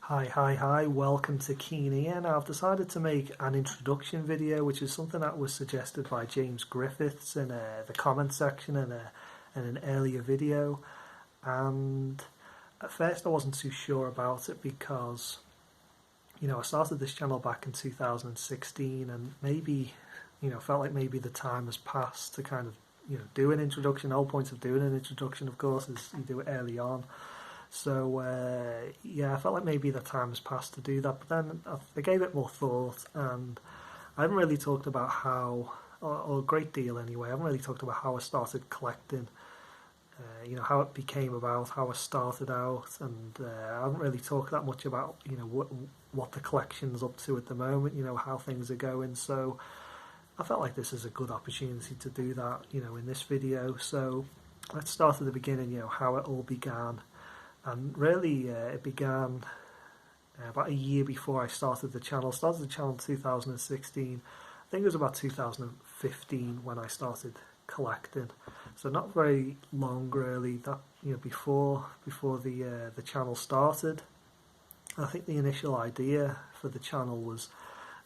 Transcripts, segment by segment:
Hi, welcome to Keen Ear. Now, I've decided to make an introduction video, which is something that was suggested by James Griffiths in the comment section in an earlier video. And at first I wasn't too sure about it because, I started this channel back in 2016 and maybe, felt like maybe the time has passed to kind of, do an introduction. The whole point of doing an introduction, of course, is you do it early on. So I felt like maybe the time has passed to do that, but then I gave it more thought, and I haven't really talked about how, or a great deal anyway, I haven't really talked about how I started collecting, how it became about, how I started out, and I haven't really talked that much about, what the collection's up to at the moment, how things are going, so I felt like this is a good opportunity to do that, in this video. So let's start at the beginning, how it all began. And really, it began about a year before I started the channel. I started the channel in 2016. I think it was about 2015 when I started collecting. So not very long, really. That before the channel started. I think the initial idea for the channel was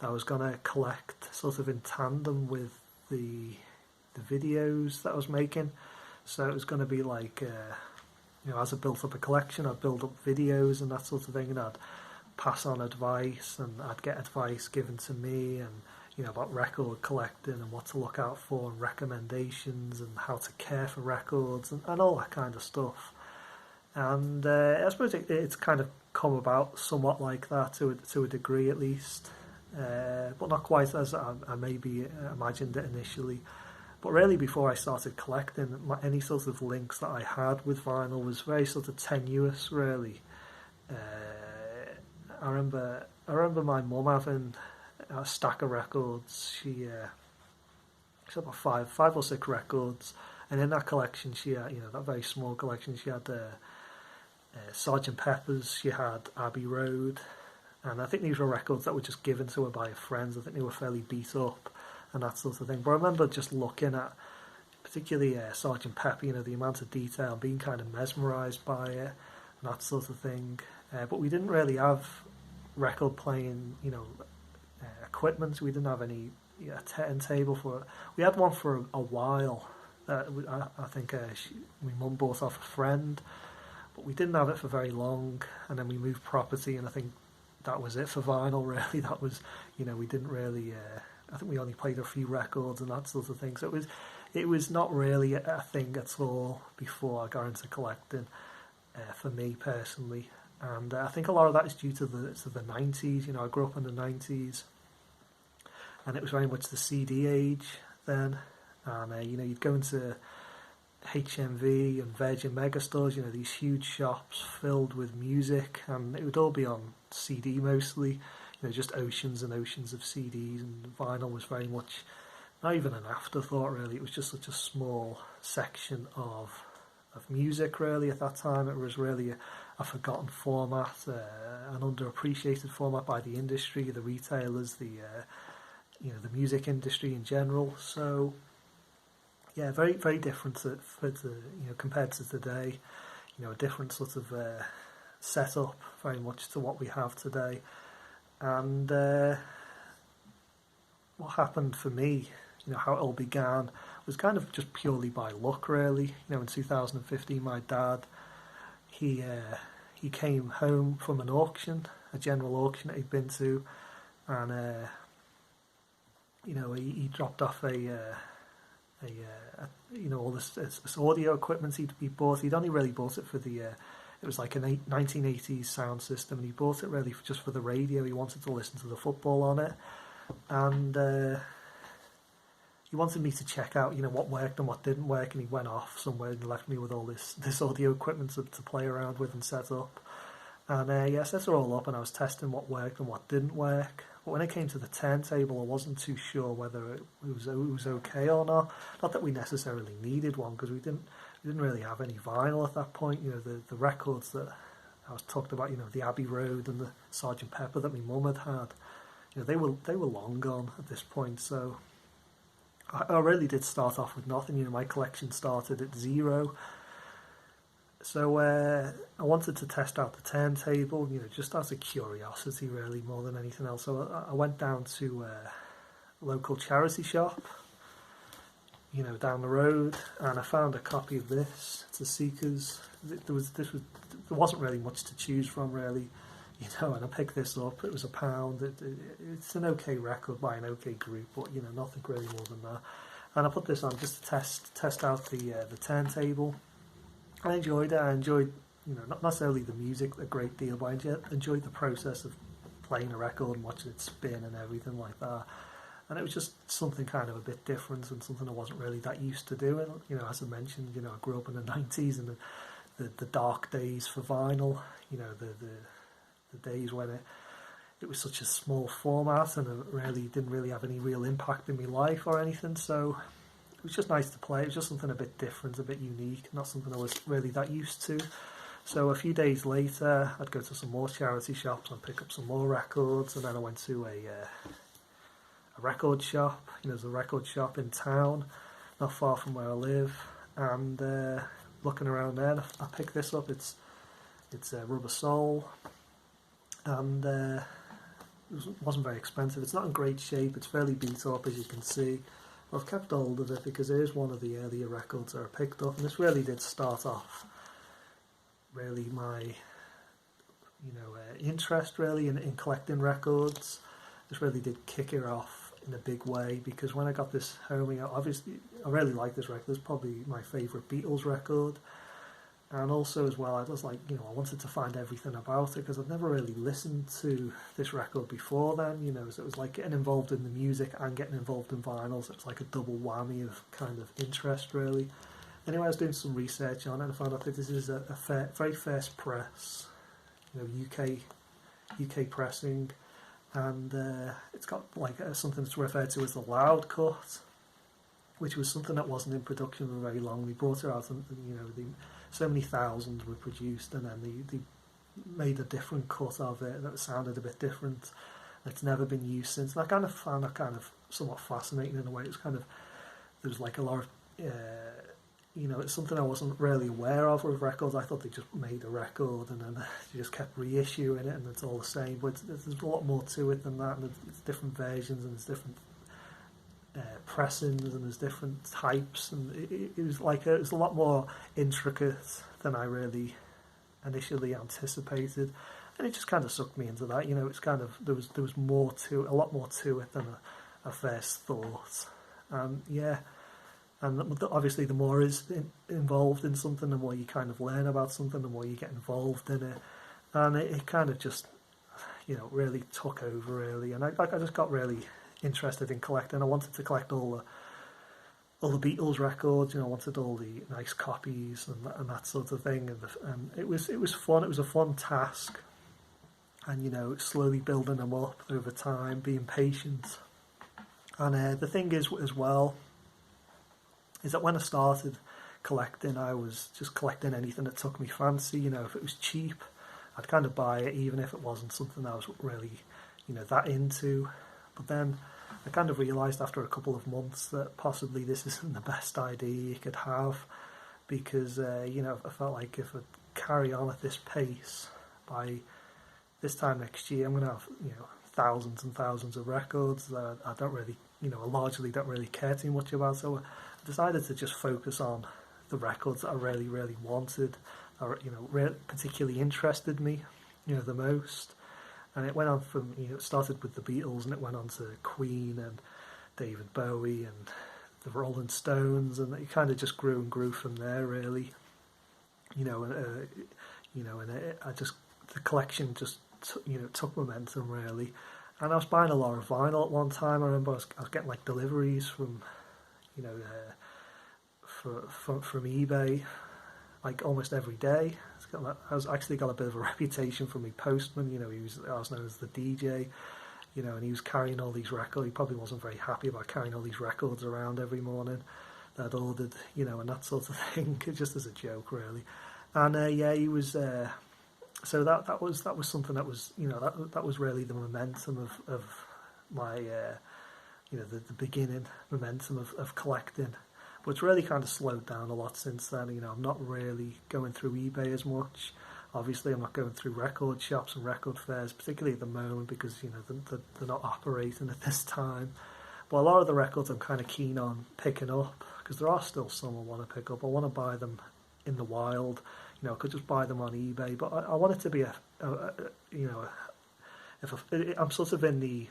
that I was going to collect sort of in tandem with the videos that I was making. So it was going to be like. As I built up a collection, I'd build up videos and that sort of thing, and I'd pass on advice, and I'd get advice given to me, and about record collecting and what to look out for, and recommendations, and how to care for records, and all that kind of stuff. And I suppose it's kind of come about somewhat like that to a degree at least, but not quite as I maybe imagined it initially. But really, before I started collecting, any sort of links that I had with vinyl was very sort of tenuous, really. I remember my mum having a stack of records. She had about five or six records, and in that collection, she had, that very small collection, she had Sergeant Pepper's, she had Abbey Road, and I think these were records that were just given to her by her friends. I think they were fairly beat up and that sort of thing. But I remember just looking at, particularly Sergeant Pepper, the amount of detail, being kind of mesmerised by it and that sort of thing. But we didn't really have record playing, equipment. We didn't have any turntable for it. We had one for a while. I think my mum bought off a friend, but we didn't have it for very long. And then we moved property, and I think that was it for vinyl. Really, that was, we didn't really. I think we only played a few records and that sort of thing. So it was not really a thing at all before I got into collecting, for me personally. And I think a lot of that is due to the 90s. I grew up in the 90s, and it was very much the CD age then. And you'd go into HMV and Virgin Megastores, these huge shops filled with music, and it would all be on CD mostly. Just oceans and oceans of CDs, and vinyl was very much not even an afterthought, really. It was just such a small section of music, really. At that time, it was really a forgotten format, an underappreciated format by the industry, the retailers, the music industry in general. So, yeah, very very different compared to today. A different sort of setup, very much to what we have today. And what happened for me, how it all began, was kind of just purely by luck, really. In 2015, my dad, he came home from an auction, a general auction that he'd been to, and he dropped off all this audio equipment he bought. He'd only really bought it for it was like a 1980s sound system, and he bought it really just for the radio. He wanted to listen to the football on it, and he wanted me to check out, what worked and what didn't work, and he went off somewhere and left me with all this audio equipment to play around with and set up. And set it all up, and I was testing what worked and what didn't work. But when it came to the turntable, I wasn't too sure whether it was okay or not. Not that we necessarily needed one, because we didn't really have any vinyl at that point. The records that I was talked about, the Abbey Road and the Sergeant Pepper that my mum had, they were long gone at this point. So I really did start off with nothing. My collection started at zero. So I wanted to test out the turntable, just out of curiosity really more than anything else. So I went down to a local charity shop, down the road, and I found a copy of this. It's a Seekers. There wasn't really much to choose from really, and I picked this up. It was £1. It's an okay record by an okay group, but nothing really more than that. And I put this on just to test out the turntable. I enjoyed it. I enjoyed, not necessarily the music a great deal, but I enjoyed the process of playing a record and watching it spin and everything like that. And it was just something kind of a bit different and something I wasn't really that used to doing. As I mentioned, I grew up in the 90s and the dark days for vinyl, the days when it was such a small format and it didn't really have any real impact in my life or anything. So it was just nice to play. It was just something a bit different, a bit unique, not something I was really that used to. So a few days later, I'd go to some more charity shops and pick up some more records, and then I went to a record shop. There's a record shop in town, not far from where I live, and looking around there, I picked this up. It's Rubber Soul, and it wasn't very expensive. It's not in great shape. It's fairly beat up, as you can see. I've kept hold of it because it is one of the earlier records that I picked up, and this really did start off really my interest really in collecting records. This really did kick it off in a big way, because when I got this home, obviously I really like this record. It's probably my favourite Beatles record. And also as well, I was like, I wanted to find everything about it because I'd never really listened to this record before then, so it was like getting involved in the music and getting involved in vinyl, so it's like a double whammy of kind of interest really. Anyway, I was doing some research on it and I found out that this is a very first press, UK pressing, and it's got like something that's referred to as the loud cut, which was something that wasn't in production for very long. They brought it out and, so many thousands were produced, and then they made a different cut of it that sounded a bit different. It's never been used since, and I kind of found that kind of somewhat fascinating in a way. It was kind of, there was like a lot of, it's something I wasn't really aware of with records. I thought they just made a record and then they just kept reissuing it and it's all the same, but there's a lot more to it than that, and there's different versions and there's different pressings and there's different types, and it was a lot more intricate than I really initially anticipated, and it just kind of sucked me into that. It's kind of there was a lot more to it than I first thought, and obviously the more is involved in something, the more you kind of learn about something, the more you get involved in it, and it kind of just really took over really, and I just got really interested in collecting. I wanted to collect all the Beatles records. I wanted all the nice copies and that sort of thing. And it was fun. It was a fun task, and slowly building them up over time, being patient. And the thing is, as well, is that when I started collecting, I was just collecting anything that took me fancy. If it was cheap, I'd kind of buy it, even if it wasn't something I was really, that into. But then I kind of realised after a couple of months that possibly this isn't the best idea you could have, because I felt like if I carry on at this pace, by this time next year I'm going to have thousands and thousands of records that I don't really, I largely don't really care too much about. So I decided to just focus on the records that I really, really wanted, or particularly interested me, the most. And it went on from, it started with the Beatles and it went on to Queen and David Bowie and the Rolling Stones, and it kind of just grew and grew from there really. The collection just took momentum really. And I was buying a lot of vinyl at one time. I remember I was getting like deliveries from eBay like almost every day. I was actually got a bit of a reputation for my postman. I was known as the DJ, and he was carrying all these records. He probably wasn't very happy about carrying all these records around every morning that I'd ordered, and that sort of thing, just as a joke, really. And he was. So that was something that was, that was really the momentum of my, the beginning momentum of collecting. but it's really kind of slowed down a lot since then. You know, I'm not really going through eBay as much. Obviously, I'm not going through record shops and record fairs, particularly at the moment, because, you know, they're not operating at this time. But a lot of the records I'm kind of keen on picking up, because there are still some I want to pick up. I want to buy them in the wild. You know, I could just buy them on eBay, but I want it to be you know, I'm sort of in the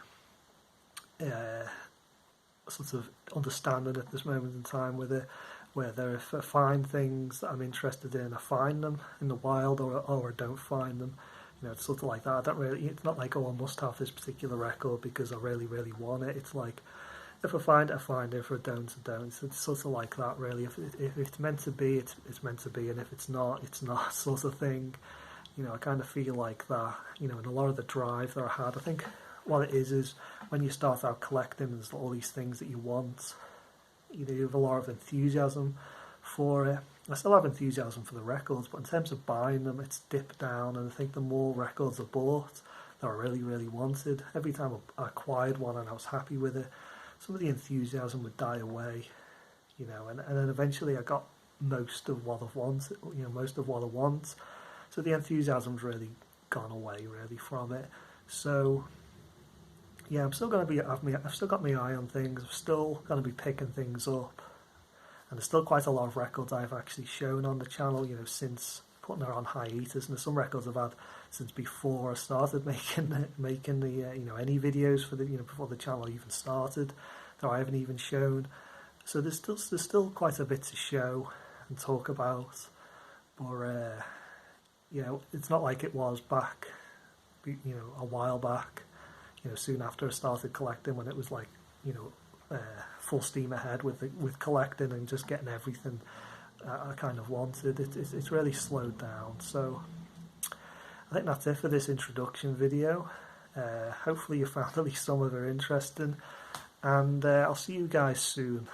sort of understanding at this moment in time whether if I find things that I'm interested in, I find them in the wild, or I don't find them. You know, it's sort of like that. I don't really. It's not like, oh, I must have this particular record because I really, really want it. It's like, if I find it, I find it. If I don't, I don't. So it's sort of like that, really. If it's meant to be, it's meant to be, and if it's not, sort of thing. You know, I kind of feel like that. You know, and a lot of the drive that I had, I think what it is when you start out collecting, there's all these things that you want. You know, you have a lot of enthusiasm for it. I still have enthusiasm for the records, but in terms of buying them, it's dipped down. And I think the more records I bought that I really, really wanted, every time I acquired one and I was happy with it, some of the enthusiasm would die away. You know, and then eventually I got most of what I wanted. You know, most of what I want. So the enthusiasm's really gone away, really, from it. So yeah, I'm still going to be. I've still got my eye on things. I'm still going to be picking things up, and there's still quite a lot of records I've actually shown on the channel. You know, since putting her on hiatus, and there's some records I've had since before I started making the you know, any videos for the, you know, before the channel even started, that I haven't even shown. So there's still quite a bit to show and talk about, but you know, it's not like it was back, you know, a while back. You know, soon after I started collecting, when it was like, you know, full steam ahead with collecting and just getting everything I kind of wanted. It's really slowed down. So I think that's it for this introduction video. Hopefully you found at least some of it interesting, and I'll see you guys soon.